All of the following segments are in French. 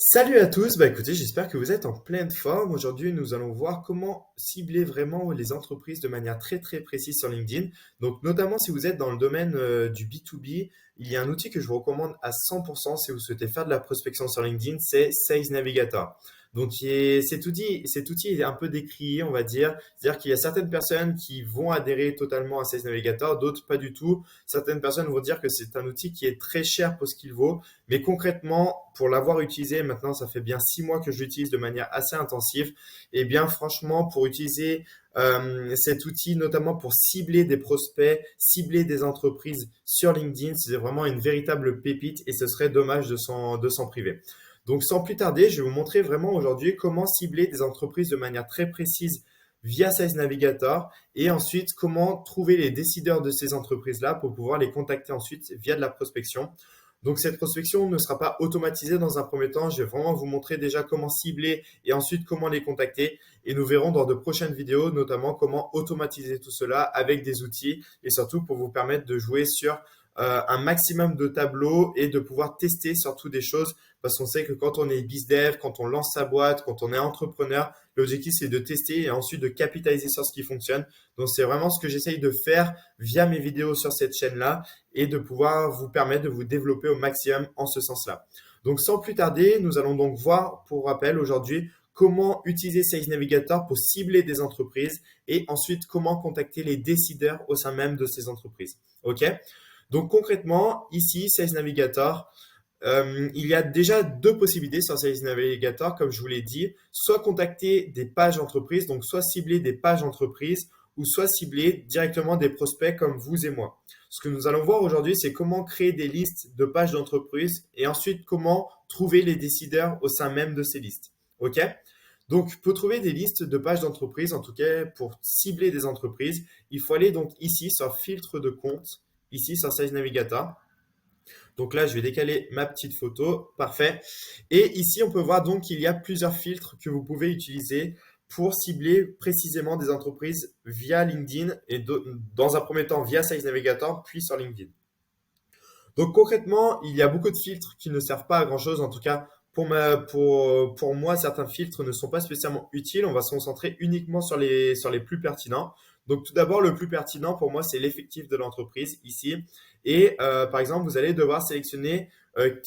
Salut à tous, écoutez, j'espère que vous êtes en pleine forme. Aujourd'hui, nous allons voir comment cibler vraiment les entreprises de manière très très précise sur LinkedIn. Donc notamment si vous êtes dans le domaine du B2B, il y a un outil que je vous recommande à 100% si vous souhaitez faire de la prospection sur LinkedIn, c'est Sales Navigator. Donc cet outil est un peu décrié, on va dire. C'est-à-dire qu'il y a certaines personnes qui vont adhérer totalement à Sales Navigator, d'autres pas du tout. Certaines personnes vont dire que c'est un outil qui est très cher pour ce qu'il vaut. Mais concrètement, pour l'avoir utilisé, maintenant ça fait bien 6 mois que je l'utilise de manière assez intensive, et bien franchement pour utiliser cet outil, notamment pour cibler des prospects, cibler des entreprises sur LinkedIn, c'est vraiment une véritable pépite et ce serait dommage de s'en priver. Donc sans plus tarder, je vais vous montrer vraiment aujourd'hui comment cibler des entreprises de manière très précise via Sales Navigator et ensuite comment trouver les décideurs de ces entreprises-là pour pouvoir les contacter ensuite via de la prospection. Donc cette prospection ne sera pas automatisée dans un premier temps. Je vais vraiment vous montrer déjà comment cibler et ensuite comment les contacter. Et nous verrons dans de prochaines vidéos notamment comment automatiser tout cela avec des outils et surtout pour vous permettre de jouer sur un maximum de tableaux et de pouvoir tester surtout des choses parce qu'on sait que quand on est bizdev, quand on lance sa boîte, quand on est entrepreneur, l'objectif c'est de tester et ensuite de capitaliser sur ce qui fonctionne. Donc c'est vraiment ce que j'essaye de faire via mes vidéos sur cette chaîne-là et de pouvoir vous permettre de vous développer au maximum en ce sens-là. Donc sans plus tarder, nous allons donc voir pour rappel aujourd'hui comment utiliser Sales Navigator pour cibler des entreprises et ensuite comment contacter les décideurs au sein même de ces entreprises. OK? Donc concrètement, ici, Sales Navigator, il y a déjà deux possibilités sur Sales Navigator, comme je vous l'ai dit, soit contacter des pages entreprises, donc soit cibler des pages entreprises, ou soit cibler directement des prospects comme vous et moi. Ce que nous allons voir aujourd'hui, c'est comment créer des listes de pages d'entreprise et ensuite comment trouver les décideurs au sein même de ces listes. OK? Donc, pour trouver des listes de pages d'entreprise, en tout cas pour cibler des entreprises, il faut aller donc ici sur filtre de compte, ici sur Sales Navigator. Donc là, je vais décaler ma petite photo. Parfait. Et ici, on peut voir donc qu'il y a plusieurs filtres que vous pouvez utiliser pour cibler précisément des entreprises via LinkedIn et dans un premier temps via Sales Navigator, puis sur LinkedIn. Donc concrètement, il y a beaucoup de filtres qui ne servent pas à grand-chose. En tout cas, pour moi, certains filtres ne sont pas spécialement utiles. On va se concentrer uniquement sur les plus pertinents. Donc tout d'abord, le plus pertinent pour moi, c'est l'effectif de l'entreprise ici. Et par exemple, vous allez devoir sélectionner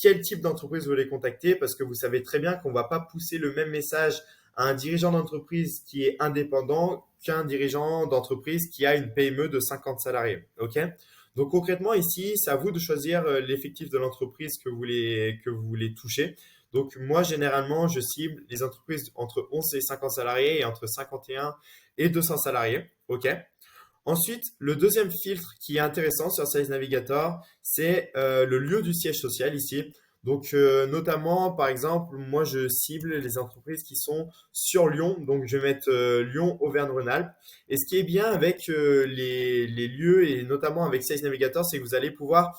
quel type d'entreprise vous voulez contacter parce que vous savez très bien qu'on ne va pas pousser le même message à un dirigeant d'entreprise qui est indépendant qu'un dirigeant d'entreprise qui a une PME de 50 salariés. OK? Donc concrètement, ici, c'est à vous de choisir l'effectif de l'entreprise que vous voulez toucher. Donc moi, généralement, je cible les entreprises entre 11 et 50 salariés et entre 51 et 200 salariés. OK. Ensuite, le deuxième filtre qui est intéressant sur Sales Navigator, c'est le lieu du siège social ici. Donc, notamment, par exemple, moi, je cible les entreprises qui sont sur Lyon. Donc, je vais mettre Lyon, Auvergne-Rhône-Alpes. Et ce qui est bien avec les lieux et notamment avec Sales Navigator, c'est que vous allez pouvoir,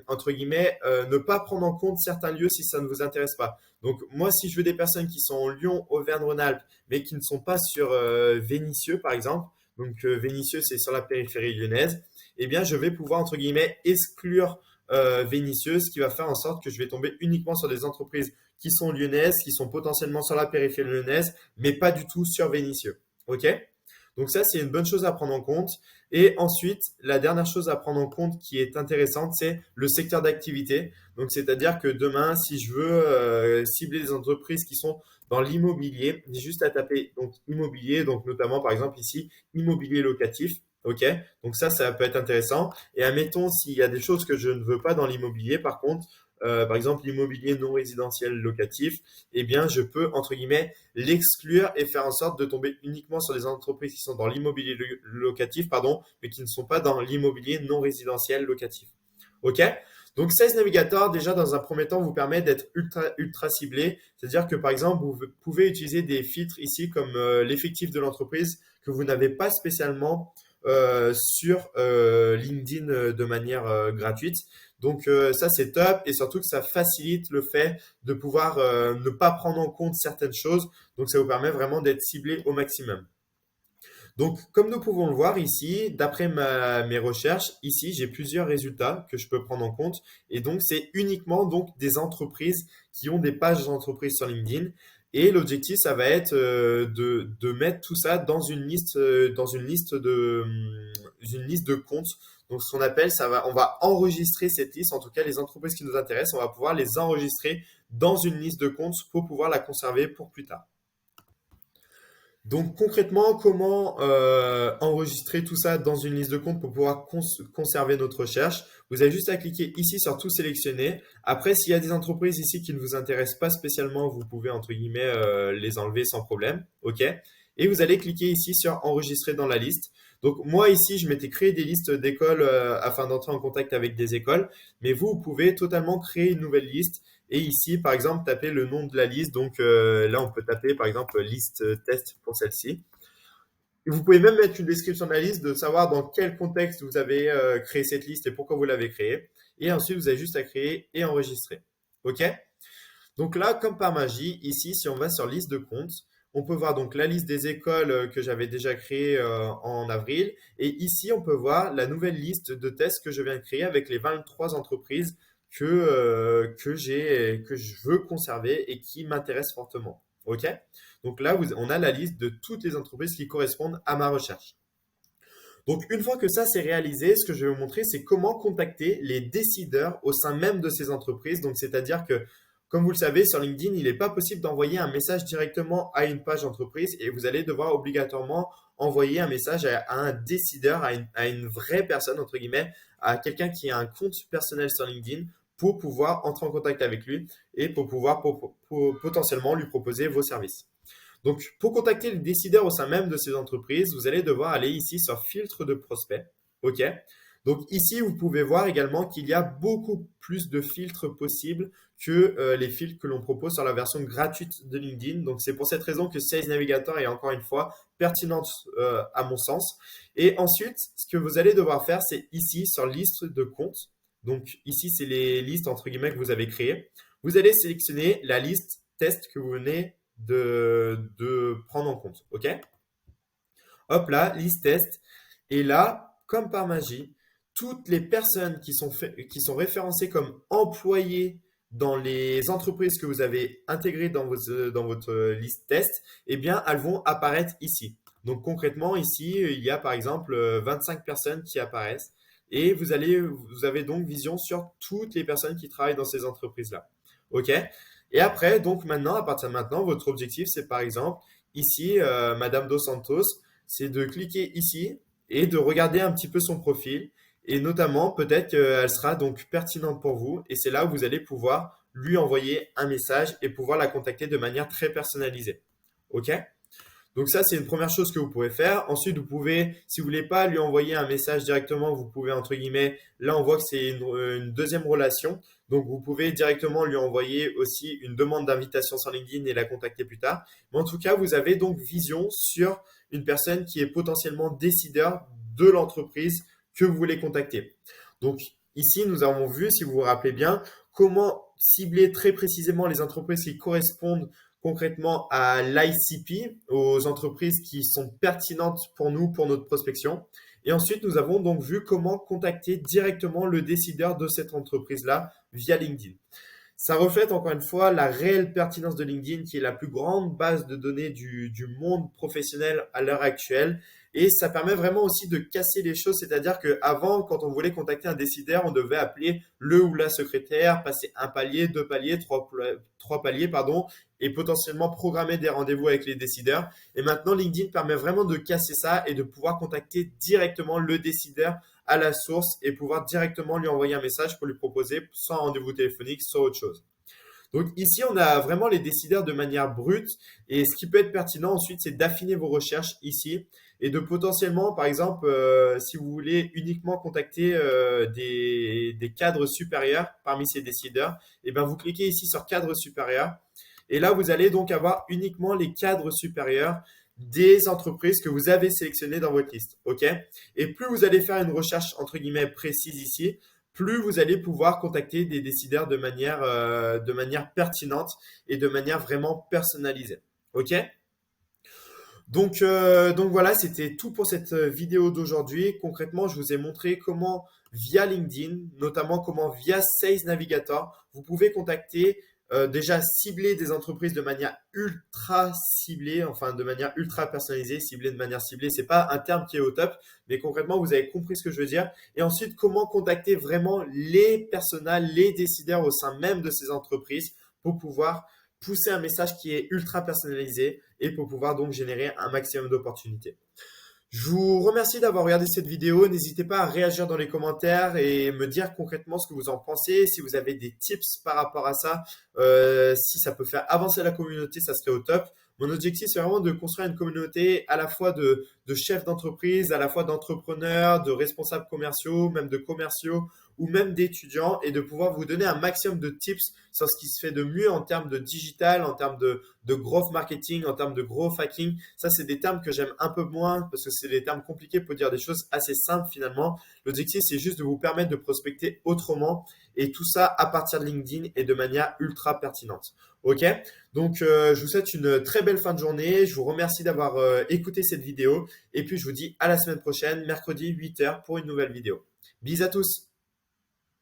entre guillemets, ne pas prendre en compte certains lieux si ça ne vous intéresse pas. Donc, moi, si je veux des personnes qui sont en Lyon, Auvergne-Rhône-Alpes, mais qui ne sont pas sur Vénissieux, par exemple, donc Vénissieux, c'est sur la périphérie lyonnaise, eh bien, je vais pouvoir, entre guillemets, exclure Vénissieux, ce qui va faire en sorte que je vais tomber uniquement sur des entreprises qui sont lyonnaises, qui sont potentiellement sur la périphérie lyonnaise, mais pas du tout sur Vénissieux. OK? Donc ça, c'est une bonne chose à prendre en compte. Et ensuite, la dernière chose à prendre en compte qui est intéressante, c'est le secteur d'activité. Donc, c'est-à-dire que demain, si je veux cibler des entreprises qui sont dans l'immobilier, j'ai juste à taper donc immobilier, donc notamment par exemple ici, immobilier locatif. OK? Donc ça peut être intéressant. Et admettons, s'il y a des choses que je ne veux pas dans l'immobilier, par contre, par exemple l'immobilier non résidentiel locatif, eh bien, je peux, entre guillemets, l'exclure et faire en sorte de tomber uniquement sur des entreprises qui sont dans l'immobilier locatif, pardon, mais qui ne sont pas dans l'immobilier non résidentiel locatif. OK? Donc, Sales Navigator, déjà, dans un premier temps, vous permet d'être ultra ciblé. C'est-à-dire que, par exemple, vous pouvez utiliser des filtres ici comme l'effectif de l'entreprise que vous n'avez pas spécialement sur LinkedIn de manière gratuite. Donc ça c'est top et surtout que ça facilite le fait de pouvoir ne pas prendre en compte certaines choses. Donc ça vous permet vraiment d'être ciblé au maximum. Donc, comme nous pouvons le voir ici, d'après mes recherches, ici, j'ai plusieurs résultats que je peux prendre en compte. Et donc, c'est uniquement donc des entreprises qui ont des pages d'entreprise sur LinkedIn. Et l'objectif, ça va être de mettre tout ça dans une liste de comptes. Donc, ce qu'on appelle, on va enregistrer cette liste. En tout cas, les entreprises qui nous intéressent, on va pouvoir les enregistrer dans une liste de comptes pour pouvoir la conserver pour plus tard. Donc concrètement, comment enregistrer tout ça dans une liste de comptes pour pouvoir conserver notre recherche? Vous avez juste à cliquer ici sur tout sélectionner. Après, s'il y a des entreprises ici qui ne vous intéressent pas spécialement, vous pouvez entre guillemets les enlever sans problème. OK? Et vous allez cliquer ici sur enregistrer dans la liste. Donc moi ici, je m'étais créé des listes d'écoles afin d'entrer en contact avec des écoles, mais vous pouvez totalement créer une nouvelle liste et ici, par exemple, taper le nom de la liste. Donc là, on peut taper, par exemple, liste test pour celle-ci. Et vous pouvez même mettre une description de la liste, de savoir dans quel contexte vous avez créé cette liste et pourquoi vous l'avez créée. Et ensuite, vous avez juste à créer et enregistrer. OK? Donc là, comme par magie, ici, si on va sur liste de comptes, on peut voir donc la liste des écoles que j'avais déjà créées en avril. Et ici, on peut voir la nouvelle liste de tests que je viens de créer avec les 23 entreprises que je veux conserver et qui m'intéressent fortement. OK? Donc là, on a la liste de toutes les entreprises qui correspondent à ma recherche. Donc, une fois que ça c'est réalisé, ce que je vais vous montrer, c'est comment contacter les décideurs au sein même de ces entreprises. Donc, c'est-à-dire que, comme vous le savez, sur LinkedIn, il n'est pas possible d'envoyer un message directement à une page d'entreprise et vous allez devoir obligatoirement envoyer un message à un décideur, à une vraie personne, entre guillemets, à quelqu'un qui a un compte personnel sur LinkedIn pour pouvoir entrer en contact avec lui et pour pouvoir potentiellement lui proposer vos services. Donc, pour contacter les décideurs au sein même de ces entreprises, vous allez devoir aller ici sur filtre de prospects. OK? Donc ici, vous pouvez voir également qu'il y a beaucoup plus de filtres possibles que les filtres que l'on propose sur la version gratuite de LinkedIn. Donc c'est pour cette raison que Sales Navigator est encore une fois pertinente à mon sens. Et ensuite, ce que vous allez devoir faire, c'est ici sur liste de comptes. Donc ici, c'est les listes entre guillemets que vous avez créées. Vous allez sélectionner la liste test que vous venez de prendre en compte. OK? Hop là, liste test. Et là, comme par magie, toutes les personnes qui sont référencées comme employés dans les entreprises que vous avez intégrées dans votre liste test, eh bien, elles vont apparaître ici. Donc concrètement, ici, il y a par exemple 25 personnes qui apparaissent et vous avez donc vision sur toutes les personnes qui travaillent dans ces entreprises-là. OK? Et après, donc maintenant, à partir de maintenant, votre objectif, c'est par exemple, ici, Madame Dos Santos, c'est de cliquer ici et de regarder un petit peu son profil. Et notamment, peut-être qu'elle sera donc pertinente pour vous. Et c'est là où vous allez pouvoir lui envoyer un message et pouvoir la contacter de manière très personnalisée. OK? Donc ça, c'est une première chose que vous pouvez faire. Ensuite, vous pouvez, si vous voulez pas lui envoyer un message directement, vous pouvez, entre guillemets, là, on voit que c'est une deuxième relation. Donc, vous pouvez directement lui envoyer aussi une demande d'invitation sur LinkedIn et la contacter plus tard. Mais en tout cas, vous avez donc vision sur une personne qui est potentiellement décideur de l'entreprise que vous voulez contacter. Donc, ici, nous avons vu, si vous vous rappelez bien, comment cibler très précisément les entreprises qui correspondent concrètement à l'ICP, aux entreprises qui sont pertinentes pour nous, pour notre prospection. Et ensuite, nous avons donc vu comment contacter directement le décideur de cette entreprise-là via LinkedIn. Ça reflète encore une fois la réelle pertinence de LinkedIn, qui est la plus grande base de données du monde professionnel à l'heure actuelle. Et ça permet vraiment aussi de casser les choses, c'est-à-dire qu'avant, quand on voulait contacter un décideur, on devait appeler le ou la secrétaire, passer un palier, deux paliers, trois paliers, pardon, et potentiellement programmer des rendez-vous avec les décideurs. Et maintenant, LinkedIn permet vraiment de casser ça et de pouvoir contacter directement le décideur à la source et pouvoir directement lui envoyer un message pour lui proposer soit un rendez-vous téléphonique, soit autre chose. Donc ici, on a vraiment les décideurs de manière brute et ce qui peut être pertinent ensuite, c'est d'affiner vos recherches ici et de potentiellement, par exemple, si vous voulez uniquement contacter des cadres supérieurs parmi ces décideurs, eh bien, vous cliquez ici sur cadre supérieur et là, vous allez donc avoir uniquement les cadres supérieurs des entreprises que vous avez sélectionnées dans votre liste. OK? Et plus vous allez faire une recherche entre guillemets précise ici, plus vous allez pouvoir contacter des décideurs de manière pertinente et de manière vraiment personnalisée. OK? Donc voilà, c'était tout pour cette vidéo d'aujourd'hui. Concrètement, je vous ai montré comment, via LinkedIn, notamment comment via Sales Navigator, vous pouvez contacter, déjà cibler des entreprises de manière ultra ciblée, enfin de manière ultra personnalisée, ciblée de manière ciblée. C'est pas un terme qui est au top, mais concrètement, vous avez compris ce que je veux dire. Et ensuite, comment contacter vraiment les personas, les décideurs au sein même de ces entreprises pour pouvoir pousser un message qui est ultra personnalisé et pour pouvoir donc générer un maximum d'opportunités. Je vous remercie d'avoir regardé cette vidéo. N'hésitez pas à réagir dans les commentaires et me dire concrètement ce que vous en pensez. Si vous avez des tips par rapport à ça, si ça peut faire avancer la communauté, ça serait au top. Mon objectif, c'est vraiment de construire une communauté à la fois de chefs d'entreprise, à la fois d'entrepreneurs, de responsables commerciaux, même de commerciaux ou même d'étudiants et de pouvoir vous donner un maximum de tips sur ce qui se fait de mieux en termes de digital, en termes de growth marketing, en termes de growth hacking. Ça, c'est des termes que j'aime un peu moins parce que c'est des termes compliqués pour dire des choses assez simples finalement. L'objectif, c'est juste de vous permettre de prospecter autrement et tout ça à partir de LinkedIn et de manière ultra pertinente. Ok? Donc, je vous souhaite une très belle fin de journée. Je vous remercie d'avoir écouté cette vidéo et puis je vous dis à la semaine prochaine, mercredi 8h pour une nouvelle vidéo. Bisous à tous!